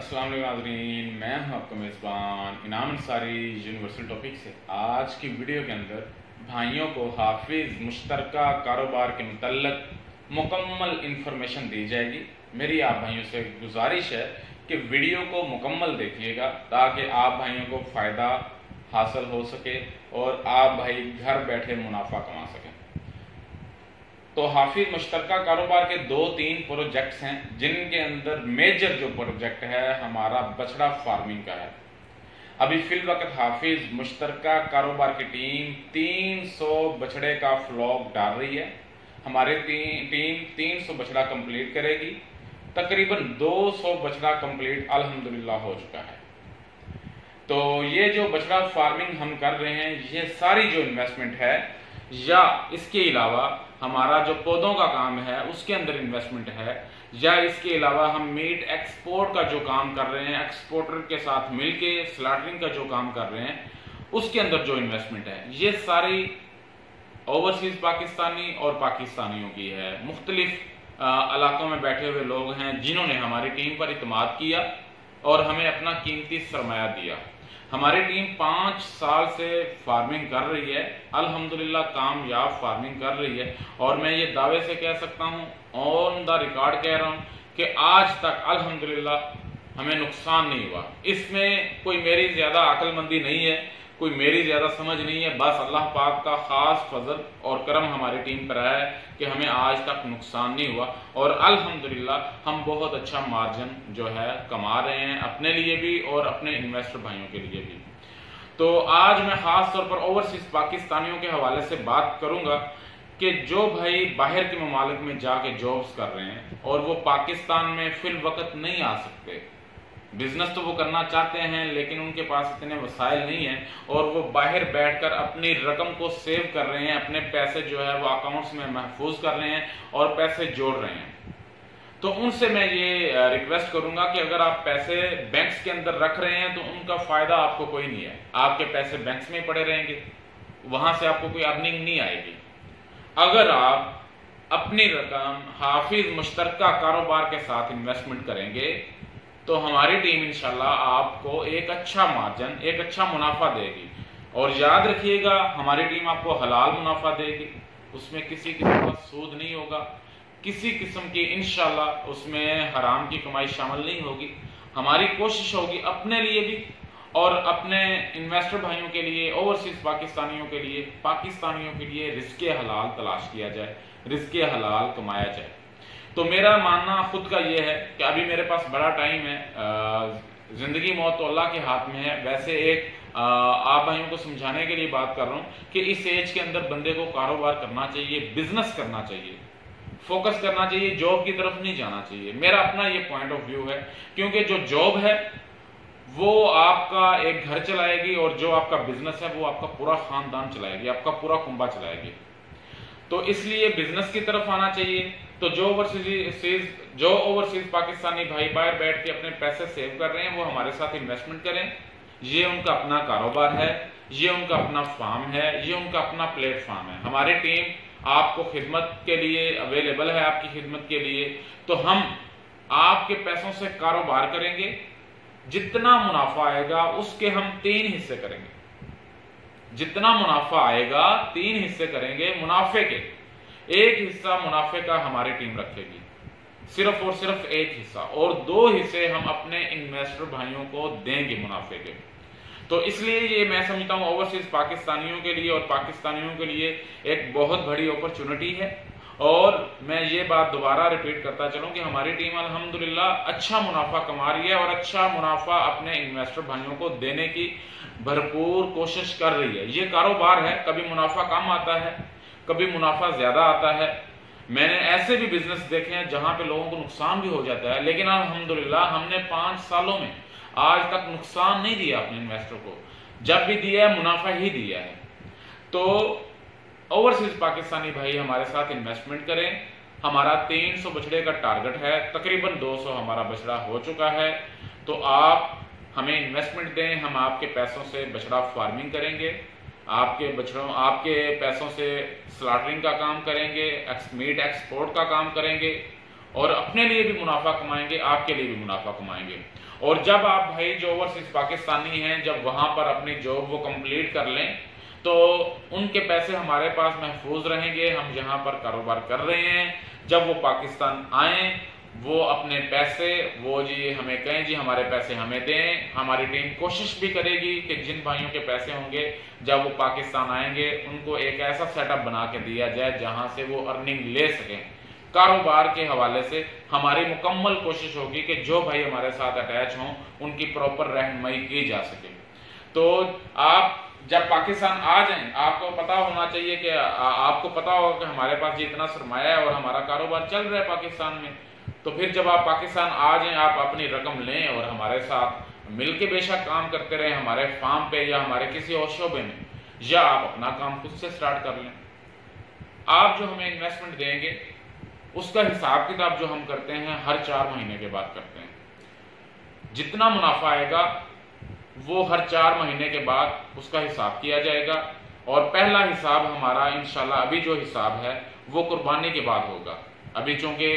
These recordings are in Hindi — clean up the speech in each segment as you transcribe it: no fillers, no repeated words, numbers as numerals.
अस्सलाम वालेकुम नाज़रीन, मैं हूं आपका मेज़बान इनाम अंसारी यूनिवर्सल टॉपिक से। आज की वीडियो के अंदर भाइयों को हाफिज़ मुश्तरका कारोबार के मुतल्लिक़ मुकम्मल इंफॉर्मेशन दी जाएगी। मेरी आप भाइयों से गुजारिश है कि वीडियो को मुकम्मल देखिएगा ताकि आप भाइयों को फ़ायदा हासिल हो सके और आप भाई घर बैठे मुनाफा कमा सकें। तो हाफिज मुश्तरका कारोबार के 2-3 प्रोजेक्ट्स हैं जिनके अंदर मेजर जो प्रोजेक्ट है हमारा बछड़ा फार्मिंग का है। अभी फिल वक्त हाफिज मुश्तरका कारोबार की टीम 300 बछड़े का फ्लॉक डाल रही है। हमारी टीम 300 बछड़ा कंप्लीट करेगी। तकरीबन 200 बछड़ा कंप्लीट अल्हम्दुलिल्लाह हो चुका है। तो ये जो बछड़ा फार्मिंग हम कर रहे हैं, ये सारी जो इन्वेस्टमेंट है या इसके अलावा हमारा जो पौधों का काम है उसके अंदर इन्वेस्टमेंट है, या इसके अलावा हम मीट एक्सपोर्ट का जो काम कर रहे हैं, एक्सपोर्टर के साथ मिलके स्लॉटरिंग का जो काम कर रहे हैं उसके अंदर जो इन्वेस्टमेंट है, ये सारी ओवरसीज पाकिस्तानी और पाकिस्तानियों की है। मुख्तलिफ इलाकों में बैठे हुए लोग हैं जिन्होंने हमारी टीम पर इत्मीनान किया और हमें अपना कीमती सरमाया दिया। हमारी टीम 5 साल से फार्मिंग कर रही है, अल्हम्दुलिल्लाह कामयाब फार्मिंग कर रही है। और मैं ये दावे से कह सकता हूँ, ऑन द रिकॉर्ड कह रहा हूँ कि आज तक अल्हम्दुलिल्लाह हमें नुकसान नहीं हुआ। इसमें कोई मेरी ज्यादा अक्लमंदी नहीं है, कोई मेरी ज्यादा समझ नहीं है, बस अल्लाह पाक का खास फजल और करम हमारी टीम पर है कि हमें आज तक नुकसान नहीं हुआ और अल्हम्दुलिल्लाह हम बहुत अच्छा मार्जिन जो है कमा रहे हैं अपने लिए भी और अपने इन्वेस्टर भाइयों के लिए भी। तो आज मैं खास तौर पर ओवरसीज पाकिस्तानियों के हवाले से बात करूंगा कि जो भाई बाहर के ममालिक में जाके जॉब्स कर रहे हैं और वो पाकिस्तान में फिल वक्त नहीं आ सकते, बिजनेस तो वो करना चाहते हैं लेकिन उनके पास इतने वसाइल नहीं है और वो बाहर बैठकर अपनी रकम को सेव कर रहे हैं, अपने पैसे जो है वो अकाउंट्स में महफूज कर रहे हैं और पैसे जोड़ रहे हैं। तो उनसे मैं ये रिक्वेस्ट करूंगा कि अगर आप पैसे बैंक्स के अंदर रख रहे हैं तो उनका फायदा आपको कोई नहीं है, आपके पैसे बैंक्स में पड़े रहेंगे, वहां से आपको कोई अर्निंग नहीं आएगी। अगर आप अपनी रकम हाफिज मुश्तरका कारोबार के साथ इन्वेस्टमेंट करेंगे तो हमारी टीम इंशाल्लाह आपको एक अच्छा मार्जिन, एक अच्छा मुनाफा देगी। और याद रखिएगा, हमारी टीम आपको हलाल मुनाफा देगी, उसमें किसी किस्म का सूद नहीं होगा, किसी किस्म की इंशाल्लाह उसमें हराम की कमाई शामिल नहीं होगी। हमारी कोशिश होगी अपने लिए भी और अपने इन्वेस्टर भाइयों के लिए, ओवरसीज पाकिस्तानियों के लिए, पाकिस्तानियों के लिए रिज़्क़े हलाल तलाश किया जाए, रिज़्क़े हलाल कमाया जाए। तो मेरा मानना खुद का ये है कि अभी मेरे पास बड़ा टाइम है, जिंदगी मौत तो अल्लाह के हाथ में है। वैसे एक आप भाइयों को समझाने के लिए बात कर रहा हूँ कि इस एज के अंदर बंदे को कारोबार करना चाहिए, बिजनेस करना चाहिए, फोकस करना चाहिए, जॉब की तरफ नहीं जाना चाहिए। मेरा अपना ये पॉइंट ऑफ व्यू है, क्योंकि जो जॉब है वो आपका एक घर चलाएगी और जो आपका बिजनेस है वो आपका पूरा खानदान चलाएगी, आपका पूरा कुंबा चलाएगी। तो इसलिए बिजनेस की तरफ आना चाहिए। तो जो ओवरसीज पाकिस्तानी भाई बाहर बैठ के अपने पैसे सेव कर रहे हैं वो हमारे साथ इन्वेस्टमेंट करें। ये उनका अपना कारोबार है, ये उनका अपना फार्म है, ये उनका अपना प्लेटफॉर्म है। हमारी टीम आपको खिदमत के लिए अवेलेबल है, आपकी खिदमत के लिए। तो हम आपके पैसों से कारोबार करेंगे, जितना मुनाफा आएगा उसके हम 3 हिस्से करेंगे। जितना मुनाफा आएगा 3 हिस्से करेंगे मुनाफे के। एक हिस्सा मुनाफे का हमारी टीम रखेगी, सिर्फ और सिर्फ एक हिस्सा, और 2 हिस्से हम अपने इन्वेस्टर भाइयों को देंगे मुनाफे के। तो इसलिए ये मैं समझता हूं ओवरसीज पाकिस्तानियों के लिए और पाकिस्तानियों के लिए एक बहुत बड़ी अपॉर्चुनिटी है। और मैं ये बात दोबारा रिपीट करता चलूं कि हमारी टीम अल्हम्दुलिल्लाह अच्छा मुनाफा कमा रही है और अच्छा मुनाफा अपने इन्वेस्टर भाइयों को देने की भरपूर कोशिश कर रही है। ये कारोबार है, कभी मुनाफा कम आता है, कभी मुनाफा ज्यादा आता है। मैंने ऐसे भी बिजनेस देखे हैं जहां पे लोगों को नुकसान भी हो जाता है, लेकिन अल्हम्दुलिल्लाह हमने 5 सालों में आज तक नुकसान नहीं दिया अपने इन्वेस्टर को, जब भी दिया है मुनाफा ही दिया है। तो ओवरसीज पाकिस्तानी भाई हमारे साथ इन्वेस्टमेंट करें। हमारा 300 बछड़े का टारगेट है, तकरीबन 200 हमारा बछड़ा हो चुका है। तो आप हमें इन्वेस्टमेंट दें, हम आपके पैसों से बछड़ा फार्मिंग करेंगे, आपके पैसों से स्लॉटरिंग का काम करेंगे, मीट एक्सपोर्ट का काम करेंगे और अपने लिए भी मुनाफा कमाएंगे, आपके लिए भी मुनाफा कमाएंगे। और जब आप भाई जो ओवरसीज पाकिस्तानी हैं, जब वहां पर अपनी जॉब वो कंप्लीट कर लें तो उनके पैसे हमारे पास महफूज रहेंगे। हम जहां पर कारोबार कर रहे हैं, जब वो पाकिस्तान आए, वो अपने पैसे वो जी हमें कहें जी हमारे पैसे हमें दें। हमारी टीम कोशिश भी करेगी कि जिन भाइयों के पैसे होंगे जब वो पाकिस्तान आएंगे उनको एक ऐसा सेटअप बना के दिया जाए जहां से वो अर्निंग ले सकें। कारोबार के हवाले से हमारी मुकम्मल कोशिश होगी कि जो भाई हमारे साथ अटैच हों उनकी प्रॉपर रहनुमाई की जा सके। तो आप जब पाकिस्तान आ जाएं, आपको पता होना चाहिए कि आपको पता होगा कि हमारे पास जितना सरमाया है और हमारा कारोबार चल रहा है पाकिस्तान में। तो फिर जब आप पाकिस्तान आ जाएं, आप अपनी रकम लें और हमारे साथ मिलके बेशक काम करते रहें, हमारे फार्म पे या हमारे किसी और शोबे में, या आप अपना काम खुद से स्टार्ट कर लें। आप जो हमें इन्वेस्टमेंट देंगे उसका हिसाब किताब जो हम करते हैं हर 4 महीने के बाद करते हैं। जितना मुनाफा आएगा वो हर 4 महीने के बाद उसका हिसाब किया जाएगा। और पहला हिसाब हमारा इंशाल्लाह अभी जो हिसाब है वो कुर्बानी के बाद होगा। अभी चूंकि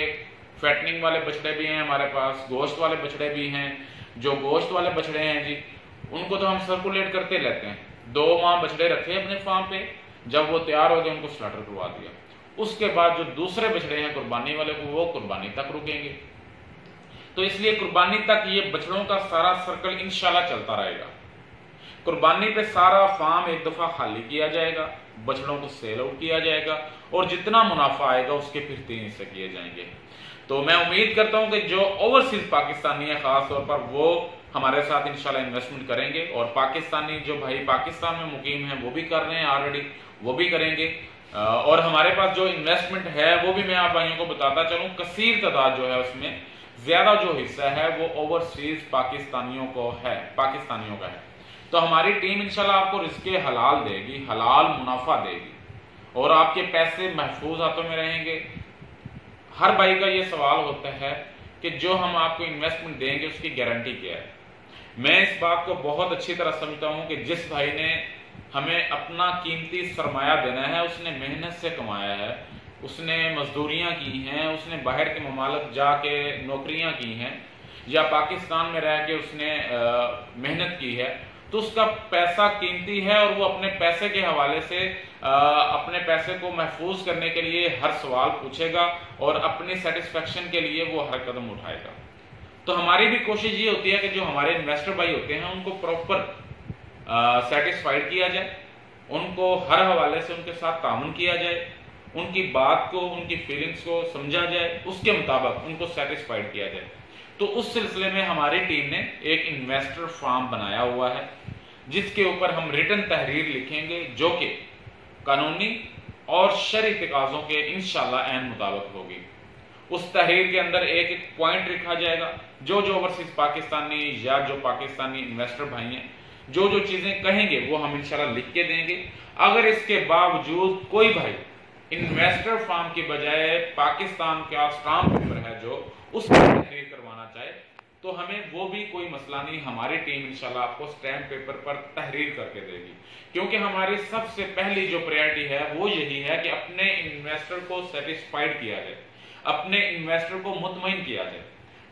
फैटनिंग वाले बछड़े भी हैं हमारे पास, गोश्त वाले बछड़े भी हैं। जो गोश्त वाले बछड़े हैं जी उनको तो हम सर्कुलेट करते रहते हैं। 2 माह बछड़े रखे अपने फार्म पे, जब वो तैयार हो गए उनको स्लाटर करवा दिया। उसके बाद जो दूसरे बछड़े हैं कुर्बानी वाले को, वो कुर्बानी तक रुकेंगे। तो इसलिए कुर्बानी तक ये बछड़ों का सारा सर्कल इंशाल्लाह चलता रहेगा। कुर्बानी पे सारा फार्म एक दफा खाली किया जाएगा, बछड़ों को सेल आउट किया जाएगा और जितना मुनाफा आएगा उसके फिर 3 हिस्से किए जाएंगे। तो मैं उम्मीद करता हूं कि जो ओवरसीज पाकिस्तानी है खास तौर पर वो हमारे साथ इंशाल्लाह इन्वेस्टमेंट करेंगे। और पाकिस्तानी जो भाई पाकिस्तान में मुकीम है वो भी कर रहे हैं ऑलरेडी, वो भी करेंगे। और हमारे पास जो इन्वेस्टमेंट है वो भी मैं आप भाइयों को बताता चलूं, कसीर तादाद जो है उसमें ज्यादा जो हिस्सा है वो ओवरसीज पाकिस्तानियों को है, पाकिस्तानियों का है। तो हमारी टीम इंशाल्लाह आपको रिस्के हलाल देगी, हलाल मुनाफा देगी और आपके पैसे महफूज हाथों में रहेंगे। हर भाई का ये सवाल होता है कि जो हम आपको इन्वेस्टमेंट देंगे उसकी गारंटी क्या है। मैं इस बात को बहुत अच्छी तरह समझता हूं कि जिस भाई ने हमें अपना कीमती सरमाया देना है, उसने मेहनत से कमाया है, उसने मजदूरियां की हैं, उसने बाहर के ममालिक जाके नौकरियां की हैं या पाकिस्तान में रह के उसने मेहनत की है, तो उसका पैसा कीमती है और वो अपने पैसे के हवाले से अपने पैसे को महफूज करने के लिए हर सवाल पूछेगा और अपनी सेटिस्फेक्शन के लिए वो हर कदम उठाएगा। तो हमारी भी कोशिश ये होती है कि जो हमारे इन्वेस्टर भाई होते हैं उनको प्रॉपर सेटिस्फाइड किया जाए, उनको हर हवाले से उनके साथ ताउन किया जाए, उनकी बात को, उनकी फीलिंग्स को समझा जाए, उसके मुताबिक उनको सेटिस्फाइड किया जाए। तो उस सिलसिले में हमारी टीम ने एक इन्वेस्टर फॉर्म बनाया हुआ है जिसके ऊपर हम रिटन तहरीर लिखेंगे जो कि कानूनी और शरई तकाज़ों के इंशाल्लाह ऐन मुताबिक होगी। उस तहरीर के अंदर एक एक पॉइंट लिखा जाएगा। जो जो ओवरसीज पाकिस्तानी या जो पाकिस्तानी इन्वेस्टर भाई हैं जो जो चीजें कहेंगे वो हम इंशाल्लाह लिख के देंगे। अगर इसके बावजूद कोई भाई इन्वेस्टर फॉर्म की बजाय पाकिस्तान का स्टाम्प पेपर है जो उसकी तहरीर करवाना चाहे तो हमें वो भी कोई मसला नहीं, हमारी टीम इंशाल्लाह आपको स्टैम्प पेपर पर तहरीर करके देगी। क्योंकि हमारी सबसे पहली जो प्रायोरिटी है वो यही है कि अपने इन्वेस्टर को सेटिस्फाइड किया जाए, अपने इन्वेस्टर को मुतमईन किया जाए।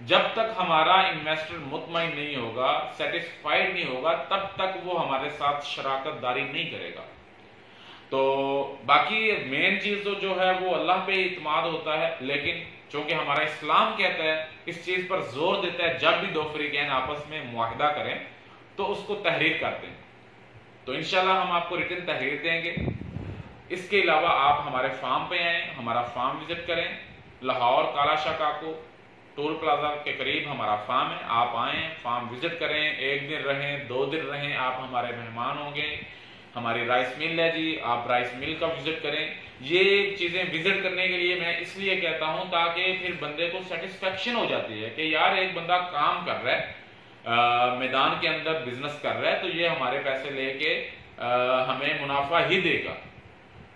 जब तक हमारा इन्वेस्टर मुतमईन नहीं होगा, सेटिस्फाइड नहीं होगा, तब तक वो हमारे साथ शराकतदारी नहीं करेगा। तो बाकी मेन चीज तो जो है वो अल्लाह पे इत्माद होता है, लेकिन चूंकि हमारा इस्लाम कहता है, इस चीज पर जोर देता है जब भी दो फरीकैन आपस में मुआहिदा करें तो उसको तहरीर करते हैं। तो इंशाल्लाह हम आपको रिटन तहरीर देंगे। इसके अलावा आप हमारे फार्म पे आए, हमारा फार्म विजिट करें। लाहौर काला शाह काको टोल प्लाजा के करीब हमारा फार्म है। आप आए, फार्म विजिट करें, 1 दिन रहें, 2 दिन रहें, आप हमारे मेहमान होंगे। हमारी राइस मिल है जी, आप राइस मिल का विजिट करें। ये चीजें विजिट करने के लिए मैं इसलिए कहता हूं ताकि फिर बंदे को सेटिस्फेक्शन हो जाती है कि यार एक बंदा काम कर रहा है, मैदान के अंदर बिजनेस कर रहा है, तो ये हमारे पैसे लेके हमें मुनाफा ही देगा,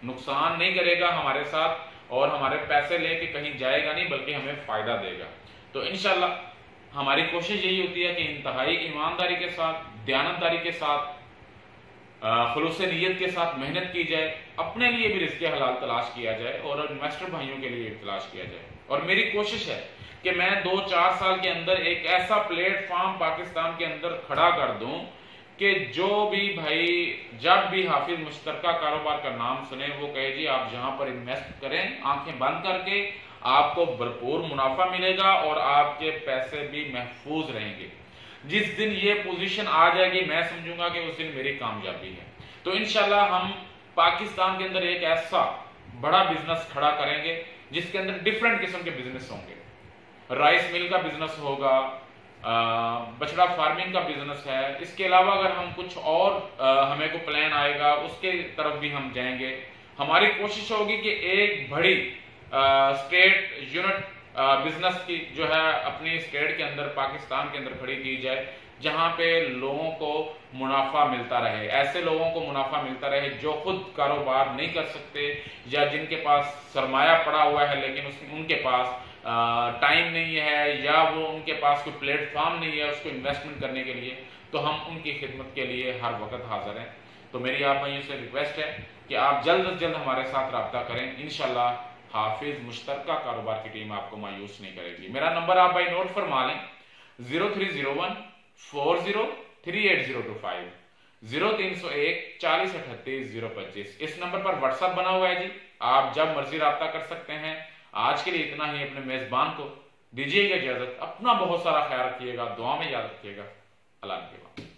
नुकसान नहीं करेगा हमारे साथ और हमारे पैसे लेके कहीं जाएगा नहीं बल्कि हमें फायदा देगा। तो इंशाल्लाह हमारी कोशिश यही होती है कि इंतहाई ईमानदारी के साथ, दयानतदारी के साथ खुलूस नीयत के साथ मेहनत की जाए, अपने लिए भी रिज़्क़ हलाल तलाश किया जाए और इन्वेस्टर भाइयों के लिए तलाश किया जाए। और मेरी कोशिश है कि मैं 2-4 साल के अंदर एक ऐसा प्लेटफॉर्म पाकिस्तान के अंदर खड़ा कर दूं कि जो भी भाई जब भी हाफिज मुश्तरका कारोबार का नाम सुने वो कहे जी आप जहां पर इन्वेस्ट करें आंखें बंद करके, आपको भरपूर मुनाफा मिलेगा और आपके पैसे भी महफूज रहेंगे। जिस दिन ये पोजीशन आ जाएगी मैं समझूंगा कि उस दिन मेरी कामयाबी है। तो इंशाल्लाह हम पाकिस्तान के अंदर एक ऐसा बड़ा बिजनेस खड़ा करेंगे जिसके अंदर डिफरेंट किस्म के बिजनेस होंगे। राइस मिल का बिजनेस होगा, बछड़ा फार्मिंग का बिजनेस है, इसके अलावा अगर हम कुछ और हमें को प्लान आएगा उसके तरफ भी हम जाएंगे। हमारी कोशिश होगी कि एक बड़ी स्टेट यूनिट बिजनेस की जो है अपनी स्टेट के अंदर पाकिस्तान के अंदर खड़ी की जाए जहां पे लोगों को मुनाफा मिलता रहे, ऐसे लोगों को मुनाफा मिलता रहे जो खुद कारोबार नहीं कर सकते या जिनके पास सरमाया पड़ा हुआ है लेकिन उनके पास टाइम नहीं है या वो उनके पास कोई प्लेटफॉर्म नहीं है उसको इन्वेस्टमेंट करने के लिए, तो हम उनकी खिदमत के लिए हर वक्त हाजिर हैं। तो मेरी आप भाइयों से रिक्वेस्ट है कि आप जल्द से जल्द हमारे साथ रब्ता करें। इंशाल्लाह हाफिज मुश्तरका कारोबार की टीम आपको मायूस नहीं करेगी। मेरा नंबर आप भाई नोट फरमा लें 0301 403825 0301 4038 025। इस नंबर पर व्हाट्सएप बना हुआ है जी, आप जब मर्जी रब्ता कर सकते हैं। आज के लिए इतना ही। अपने मेजबान को दीजिएगा इजाजत, अपना बहुत सारा ख्याल रखिएगा, दुआ में याद रखिएगा। अल्लाह हाफ़िज़।